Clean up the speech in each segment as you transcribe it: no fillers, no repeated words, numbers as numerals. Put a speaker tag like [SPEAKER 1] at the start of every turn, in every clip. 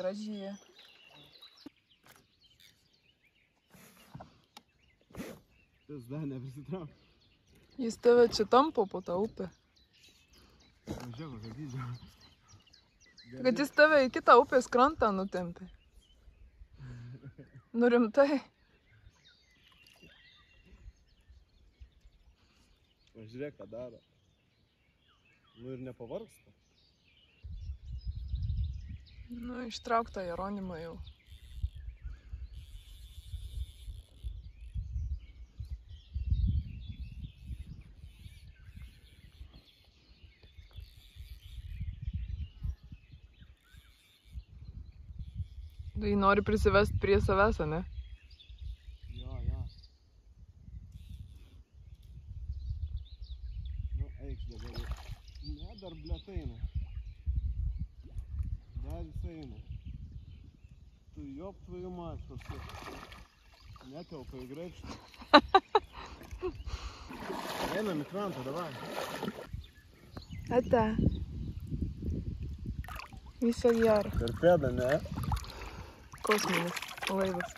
[SPEAKER 1] Gražiai.
[SPEAKER 2] Tas dar neprisitrauk.
[SPEAKER 1] Jis tave čia tampo po tą upę.
[SPEAKER 2] Važiavo, kad dydžio.
[SPEAKER 1] Kad jis tave į kitą upės krantą nutempė. Nu rimtai.
[SPEAKER 2] Pažiūrėk, ką daro. Nu ir nepavargsta.
[SPEAKER 1] Nu, ištrauktą Jeronimą jau. Tai nori prisivest prie savęs, ne?
[SPEAKER 2] Jo. Nu, eik dabar. Ne, dar blėt eina. Dar jis eina. Tu jop tvoju mać, toksai. Netelpa į graibštą. Einam į krantą, davai.
[SPEAKER 1] Ate. Viso gero.
[SPEAKER 2] Torpeda, ne?
[SPEAKER 1] Kosminis laivas.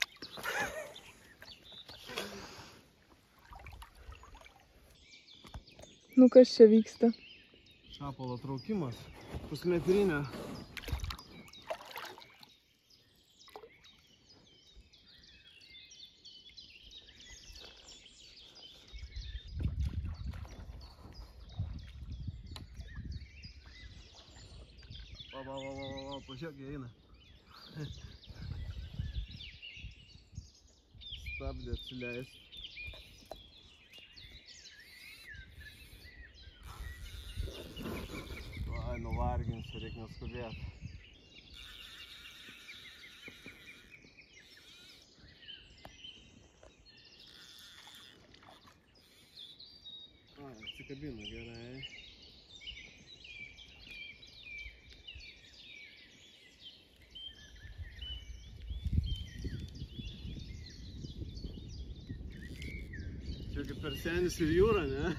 [SPEAKER 1] Nu kas čia vyksta?
[SPEAKER 2] Šapalo traukimas. Pusmetrinė. Va, pažiūrėk, jie eina. Stabdė atsileist. Ai, nuvarginsiu, reikia neskubėti. Ai, atsikabino gerai. Čia kaip per senis ir jūra, ne?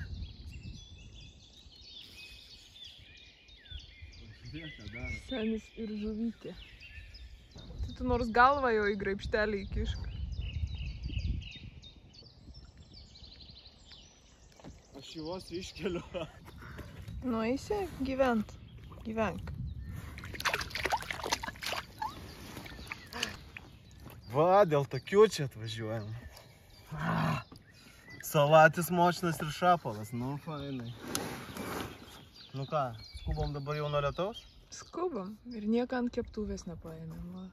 [SPEAKER 2] Pažiūrėk, ką daro.
[SPEAKER 1] Senis ir žuvytė. Tai tu nors galvą jau į graibštelį įkišk.
[SPEAKER 2] Aš jį vos iškeliu.
[SPEAKER 1] Nu eisi gyvent. Gyvenk.
[SPEAKER 2] Va, dėl tokių čia atvažiuojam. Salatis, močinas ir šapalas, nu fainai. Nu ką, skubom dabar jau nuo lietaus?
[SPEAKER 1] Skubam ir nieką ant keptuvės nepaėmėm. Va.